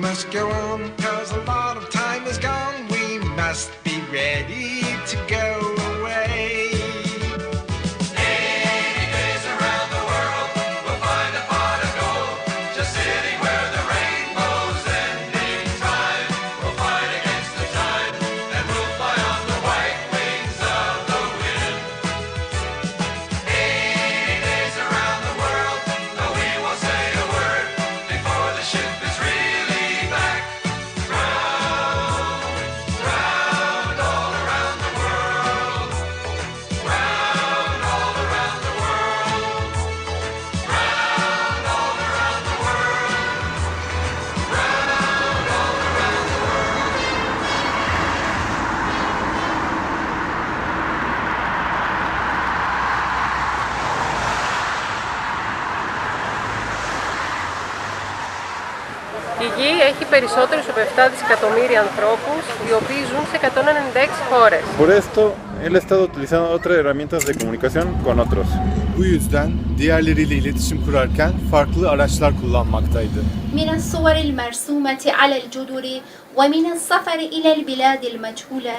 must go on, 'cause a lot of time is gone. We must be ready to go away. 80 days around the world, we'll find a pot of gold, just sitting where the rainbow's ending time. We'll fight against the time, and we'll fly on the white wings of the wind. 80 days around the world, though we won't say a word before the ship is really back. Round, round, all around the world. Round, all around the world. Round, all around the world. Round, all around the world. Η Γη έχει περισσότερους από 7 δισεκατομμύρια ανθρώπους, οι οποίοι ζουν σε 196 χώρες. Por esto, él ha estado utilizando otras herramientas de comunicación con otros. Bu yüzden diğerleriyle iletişim kurarken farklı araçlar kullanmaktaydı. من الصور المرسومة على الجدر ومن السفر إلى البلاد المجهولة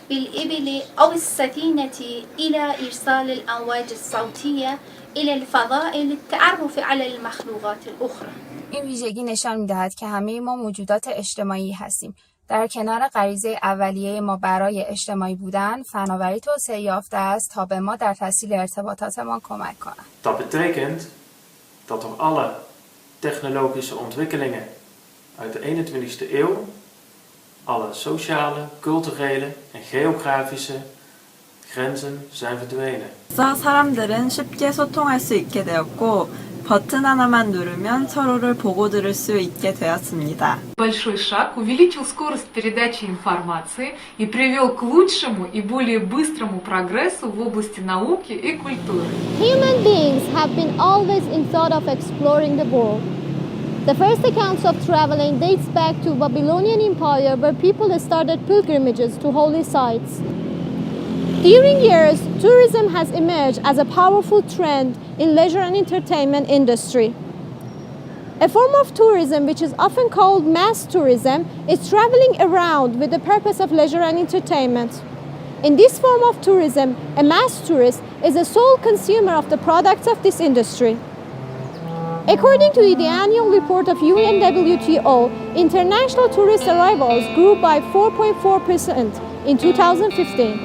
بالإبل أو السفينة إلى إرسال الأمواج الصوتية إلى الفضاء للتعرف على المخلوقات الأخرى. این ویژگی نشان می‌دهد که همه ما موجودات اجتماعی هستیم. در کنار غریزه اولیه ما برای اجتماعی بودن، فناوری توسعه یافته است تا به ما در تسهیل ارتباطاتمان کمک کند. Dat betekent dat door alle technologische ontwikkelingen uit de 21e eeuw alle sociale, culturele en geografische grenzen zijn verdwenen. 사람들은 쉽게 소통할 수 있게 되었고 버튼 하나만 누르면 서로를 보고 들을 수 있게 되었습니다. Большой шаг увеличил скорость передачи информации и привел к лучшему и более быстрому прогрессу в области науки и культуры. Human beings have been always in thought of exploring the world. The first accounts of traveling dates back to Babylonian Empire, where people started pilgrimages to holy sites. During years, tourism has emerged as a powerful trend in leisure and entertainment industry. A form of tourism which is often called mass tourism is traveling around with the purpose of leisure and entertainment. In this form of tourism, a mass tourist is a sole consumer of the products of this industry. According to the annual report of UNWTO, international tourist arrivals grew by 4.4% in 2015.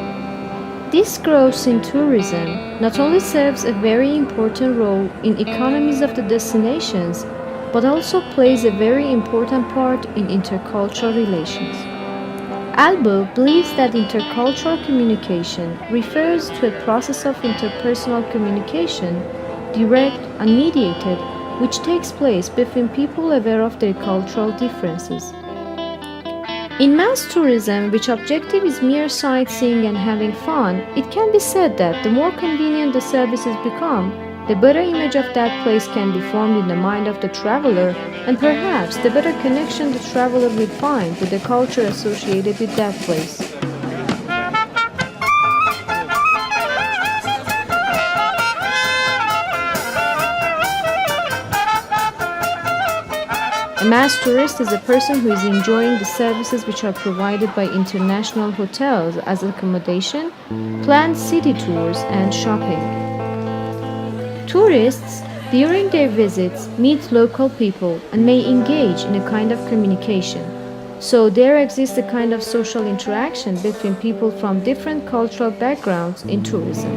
This growth in tourism not only serves a very important role in economies of the destinations, but also plays a very important part in intercultural relations. Albo believes that intercultural communication refers to a process of interpersonal communication, direct and mediated, which takes place between people aware of their cultural differences. In mass tourism, which objective is mere sightseeing and having fun, it can be said that the more convenient the services become, the better image of that place can be formed in the mind of the traveler, and perhaps the better connection the traveler will find with the culture associated with that place. A mass tourist is a person who is enjoying the services which are provided by international hotels as accommodation, planned city tours, and shopping. Tourists, during their visits, meet local people and may engage in a kind of communication. So there exists a kind of social interaction between people from different cultural backgrounds in tourism.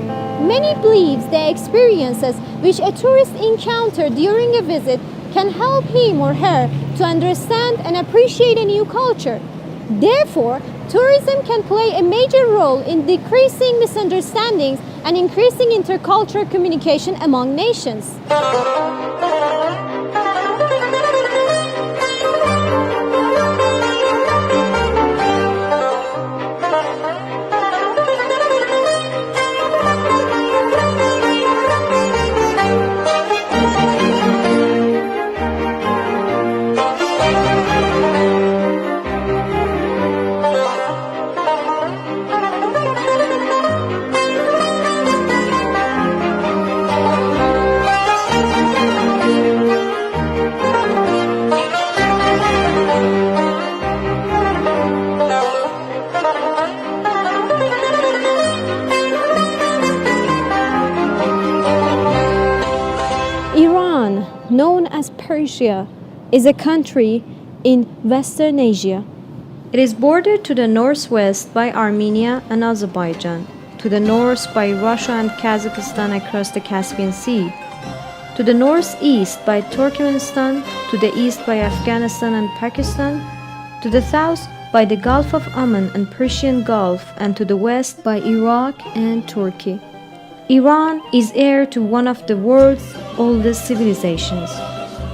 Many believe the experiences which a tourist encounters during a visit can help him or her to understand and appreciate a new culture. Therefore, tourism can play a major role in decreasing misunderstandings and increasing intercultural communication among nations. as Persia is a country in Western Asia. It is bordered to the northwest by Armenia and Azerbaijan, to the north by Russia and Kazakhstan across the Caspian Sea, to the northeast by Turkmenistan, to the east by Afghanistan and Pakistan, to the south by the Gulf of Oman and Persian Gulf, and to the west by Iraq and Turkey. Iran is heir to one of the world's oldest civilizations,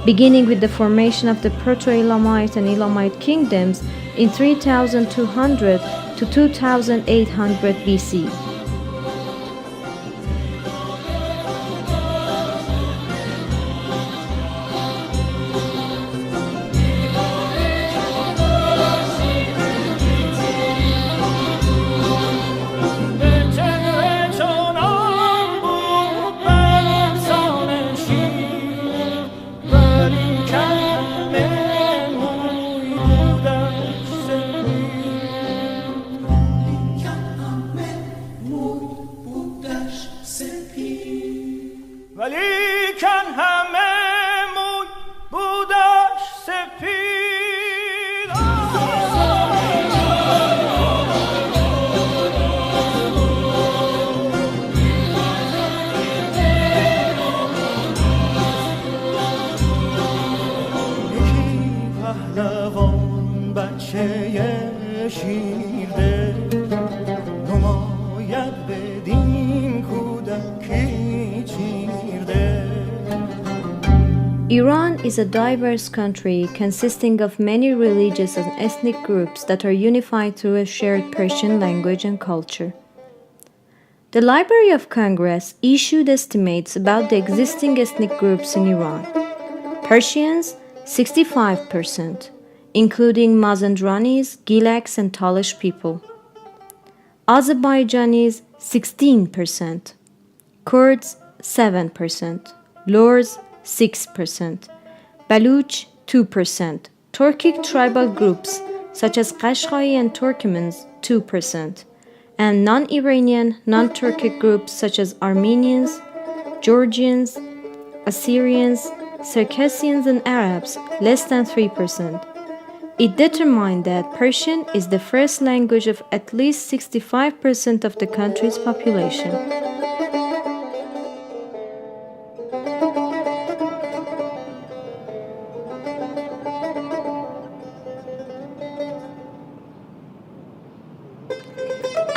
beginning with the formation of the Proto-Elamite and Elamite kingdoms in 3200 to 2800 BC. Iran is a diverse country consisting of many religious and ethnic groups that are unified through a shared Persian language and culture. The Library of Congress issued estimates about the existing ethnic groups in Iran. Persians, 65%, including Mazandranis, Gilaks, and Talish people. Azerbaijanis, 16%. Kurds, 7%. Lurs, 6%, Baluch 2%, Turkic tribal groups such as Qashqai and Turkmens 2%, and non-Iranian, non-Turkic groups such as Armenians, Georgians, Assyrians, Circassians, and Arabs less than 3%. It determined that Persian is the first language of at least 65% of the country's population.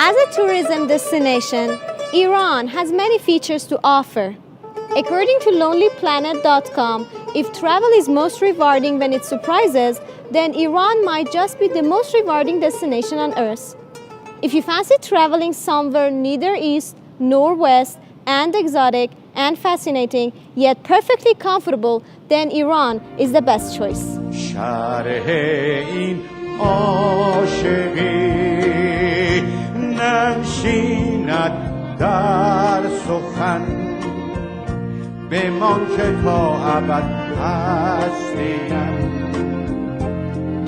As a tourism destination, Iran has many features to offer. According to lonelyplanet.com, if travel is most rewarding when it surprises, then Iran might just be the most rewarding destination on earth. If you fancy traveling somewhere neither east nor west and exotic and fascinating yet perfectly comfortable, then Iran is the best choice. ننشیند در سخن بمان که تا ابد هستیم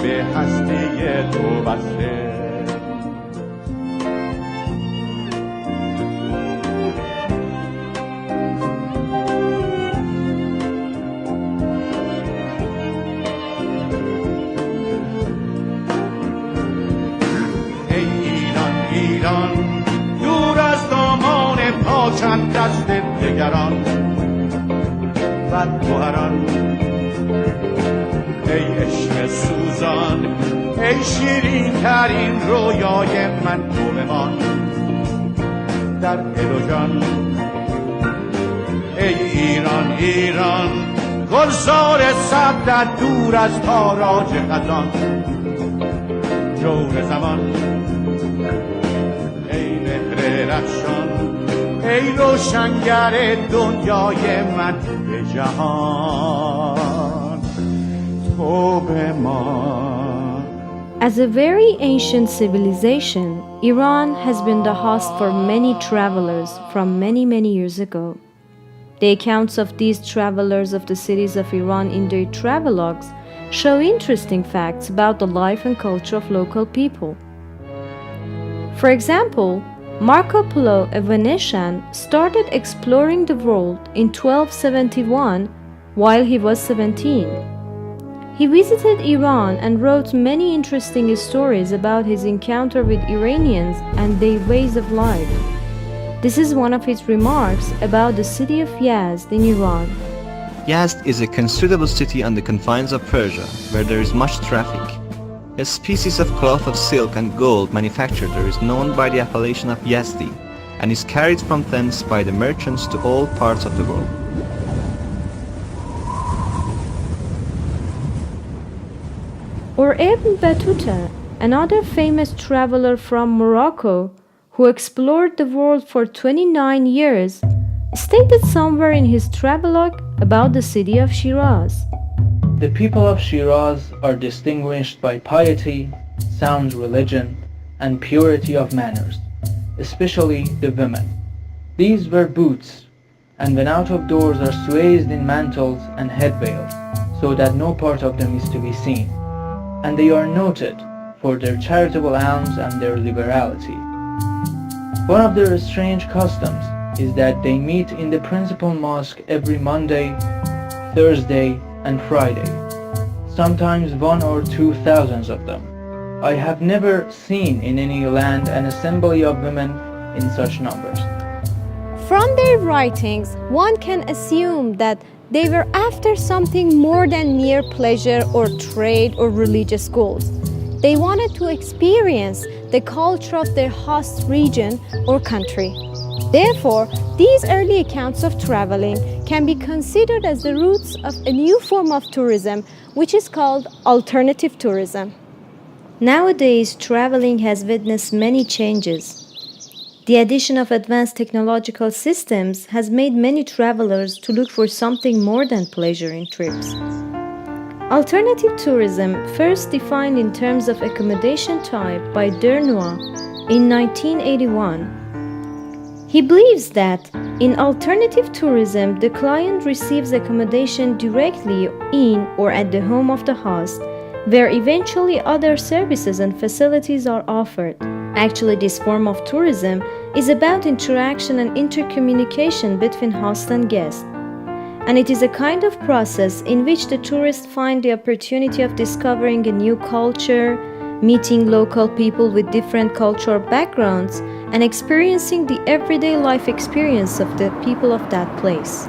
به هستی تو بسته ایران دور از دامان پاکن دست دگران و گوهران ای عشق سوزان ای شیرین ترین رویای من تو بمان در دل و جان ای ایران ایران گلزار سبز دور از تاراج خزان جور زمان رخشان ای روشنگر دنیای من به جهان تو بمان. As a very ancient civilization, Iran has been the host for many travelers from many years ago. The accounts of these travelers of the cities of Iran in their travelogues show interesting facts about the life and culture of local people. For example, Marco Polo, a Venetian, started exploring the world in 1271 while he was 17. He visited Iran and wrote many interesting stories about his encounter with Iranians and their ways of life. This is one of his remarks about the city of Yazd in Iran. Yazd is a considerable city on the confines of Persia, where there is much traffic. A species of cloth of silk and gold manufactured there is known by the appellation of Yazdi, and is carried from thence by the merchants to all parts of the world. Or Ibn Battuta, another famous traveler from Morocco, who explored the world for 29 years, stated somewhere in his travelogue about the city of Shiraz. The people of Shiraz are distinguished by piety, sound religion, and purity of manners, especially the women. These wear boots, and when out of doors are swathed in mantles and head veils, so that no part of them is to be seen. And they are noted for their charitable alms and their liberality. One of their strange customs is that they meet in the principal mosque every Monday, Thursday, and Friday, sometimes 1 or 2 thousands of them. I have never seen in any land an assembly of women in such numbers. From their writings, one can assume that they were after something more than mere pleasure or trade or religious goals. They wanted to experience the culture of their host region or country. Therefore, these early accounts of traveling can be considered as the roots of a new form of tourism, which is called alternative tourism. Nowadays, traveling has witnessed many changes. The addition of advanced technological systems has made many travelers to look for something more than pleasure in trips. Alternative tourism, first defined in terms of accommodation type by Dernier in 1981. He believes that in alternative tourism, the client receives accommodation directly in or at the home of the host, where eventually other services and facilities are offered. Actually, this form of tourism is about interaction and intercommunication between host and guest. And it is a kind of process in which the tourists find the opportunity of discovering a new culture, meeting local people with different cultural backgrounds, and experiencing the everyday life experience of the people of that place.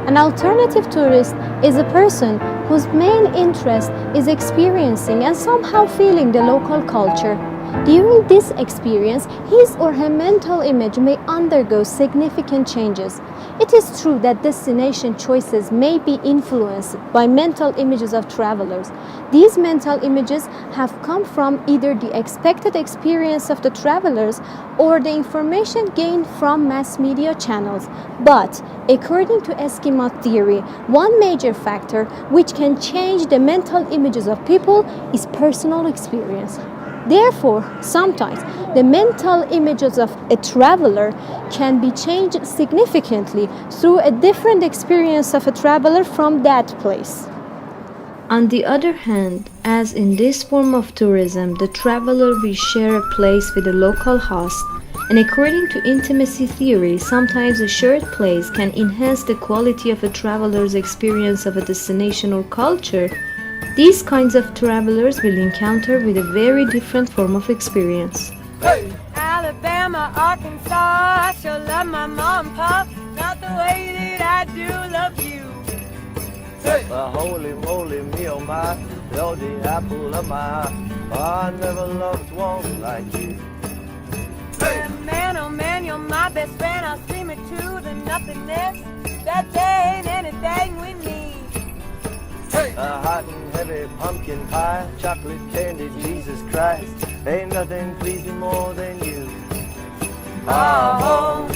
An alternative tourist is a person whose main interest is experiencing and somehow feeling the local culture. During this experience, his or her mental image may undergo significant changes. It is true that destination choices may be influenced by mental images of travelers. These mental images have come from either the expected experience of the travelers or the information gained from mass media channels. But, according to schema theory, one major factor which can change the mental images of people is personal experience. Therefore, sometimes the mental images of a traveler can be changed significantly through a different experience of a traveler from that place. On the other hand, as in this form of tourism, the traveler will share a place with a local host, and according to intimacy theory, sometimes a shared place can enhance the quality of a traveler's experience of a destination or culture. These kinds of travelers will encounter with a very different form of experience. Hey! Alabama, Arkansas, I sure love my mom and pop, not the way that I do love you. Hey! Well, holy moly, me oh my, you're the apple of my eye. I never loved one like you. Hey! Man, oh man, you're my best friend. I'll scream it to the nothingness that there ain't anything we need. Hey! A hot and heavy pumpkin pie, chocolate candy, Jesus Christ, ain't nothing please me more than you. All home,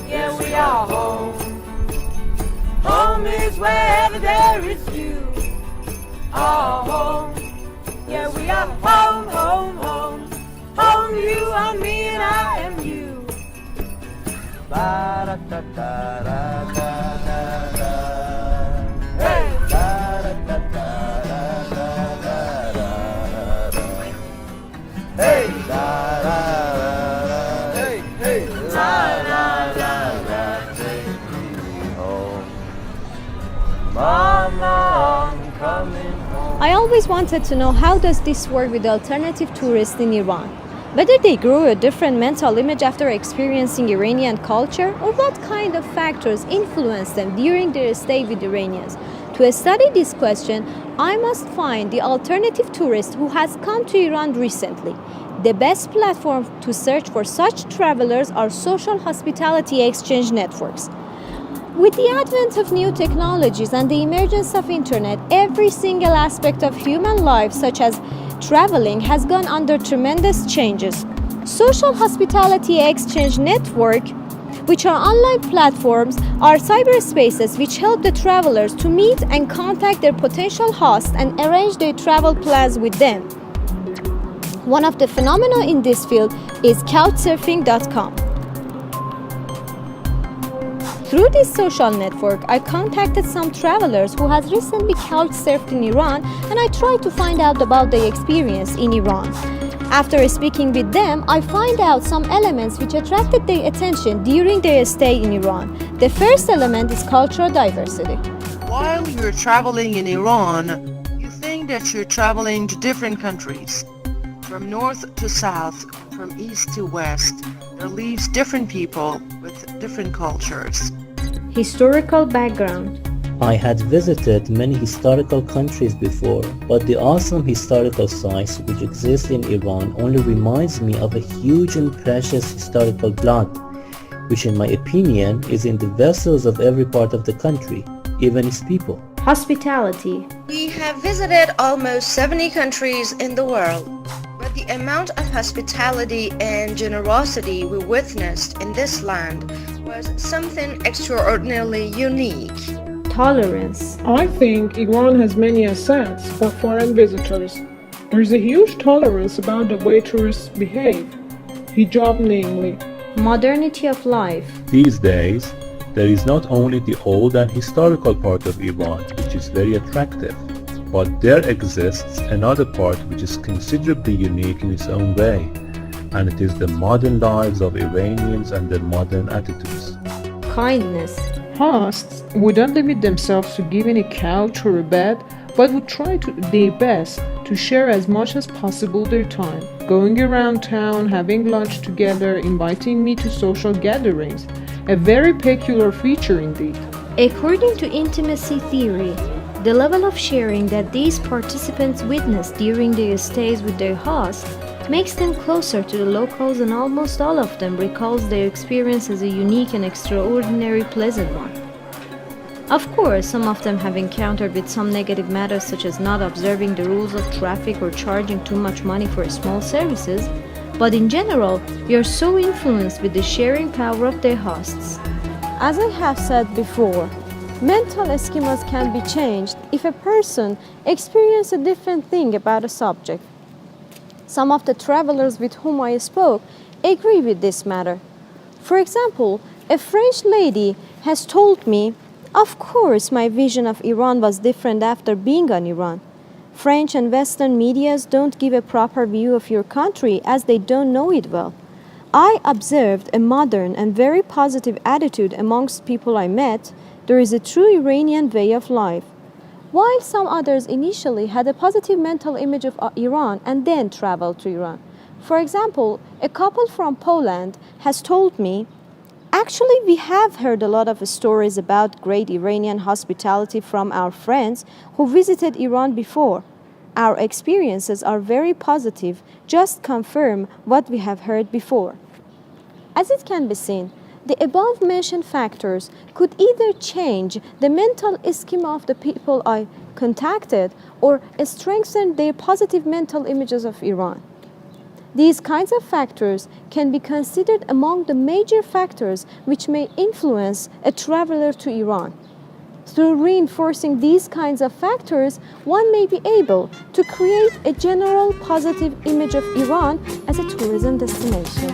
yeah we are home. Home is wherever there is you. All home, yeah we are home, home, home. Home, you are me and I am you. Hey! Hey, la la la, hey, hey, la la la la, take me home. always wanted to know how does this work with alternative tourists in Iran. Whether they grew a different mental image after experiencing Iranian culture, or what kind of factors influenced them during their stay with Iranians. To study this question, I must find the alternative tourist who has come to Iran recently. The best platform to search for such travelers are social hospitality exchange networks. With the advent of new technologies and the emergence of internet, every single aspect of human life, such as traveling, has gone under tremendous changes. Social hospitality exchange network, which are online platforms, are cyberspaces which help the travelers to meet and contact their potential hosts and arrange their travel plans with them. One of the phenomena in this field is couchsurfing.com. Through this social network, I contacted some travelers who has recently couch-surfed in Iran, and I tried to find out about their experience in Iran. After speaking with them, I find out some elements which attracted their attention during their stay in Iran. The first element is cultural diversity. While you're traveling in Iran, you think that you're traveling to different countries. From north to south, from east to west, there lives different people with different cultures. Historical background. I had visited many historical countries before, but the awesome historical sites which exist in Iran only reminds me of a huge and precious historical blood, which in my opinion is in the vessels of every part of the country, even its people. Hospitality. We have visited almost 70 countries in the world, but the amount of hospitality and generosity we witnessed in this land was something extraordinarily unique. Tolerance. I think Iran has many assets for foreign visitors. There's a huge tolerance about the way tourists behave. Hijab namely. Modernity of life. These days, there is not only the old and historical part of Iran, which is very attractive, but there exists another part which is considerably unique in its own way, and it is the modern lives of Iranians and their modern attitudes. Kindness. Hosts wouldn't limit themselves to giving a couch or a bed, but would try their best to share as much as possible their time, going around town, having lunch together, inviting me to social gatherings. A very peculiar feature indeed. According to intimacy theory, the level of sharing that these participants witness during their stays with their host makes them closer to the locals, and almost all of them recalls their experience as a unique and extraordinary pleasant one. Of course, some of them have encountered with some negative matters such as not observing the rules of traffic or charging too much money for small services, but in general, we are so influenced with the sharing power of their hosts. As I have said before, mental schemas can be changed if a person experiences a different thing about a subject. Some of the travelers with whom I spoke agree with this matter. For example, a French lady has told me, of course my vision of Iran was different after being on Iran. French and Western medias don't give a proper view of your country as they don't know it well. I observed a modern and very positive attitude amongst people I met. There is a true Iranian way of life. While some others initially had a positive mental image of Iran and then traveled to Iran. For example, a couple from Poland has told me, actually we have heard a lot of stories about great Iranian hospitality from our friends who visited Iran before. Our experiences are very positive, just confirm what we have heard before. As it can be seen, the above-mentioned factors could either change the mental schema of the people I contacted or strengthen their positive mental images of Iran. These kinds of factors can be considered among the major factors which may influence a traveler to Iran. Through reinforcing these kinds of factors, one may be able to create a general positive image of Iran as a tourism destination.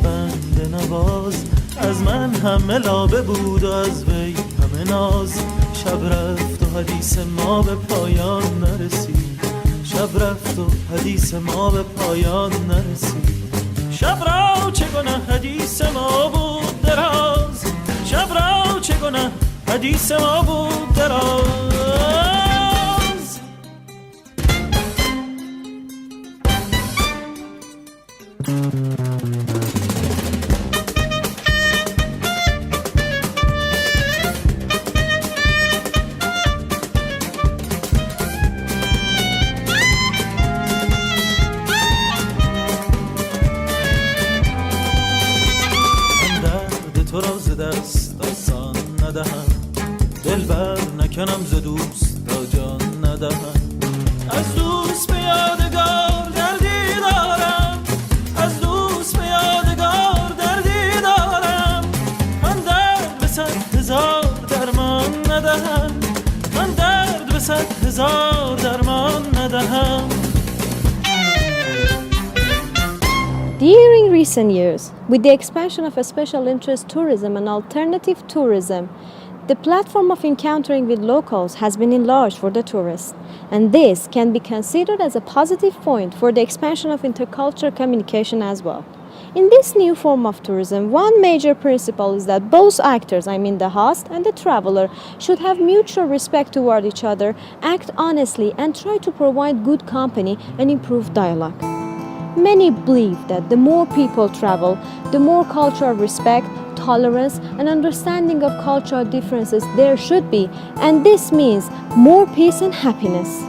بنده نواز از من همه لابه بود و از وی همه ناز شب رفت و حدیث ما به پایان نرسید شب رفت و حدیث ما به پایان نرسید شب را چگونه حدیث ما بود دراز شب را چگونه حدیث ما بود دراز تو را ز دست آسان ندهم دل بر نکنم ز دوست تا جان ندهم از دوست به یادگار دردی دارم از دوست به یادگار دردی دارم من درد به 100,000 درمان ندهم من درد به 100,000 درمان ندهم. During recent years, with the expansion of special interest tourism and alternative tourism, the platform of encountering with locals has been enlarged for the tourists, and this can be considered as a positive point for the expansion of intercultural communication as well. In this new form of tourism, one major principle is that both actors, I mean the host and the traveler, should have mutual respect toward each other, act honestly, and try to provide good company and improve dialogue. Many believe that the more people travel, the more cultural respect, tolerance, and understanding of cultural differences there should be, and this means more peace and happiness.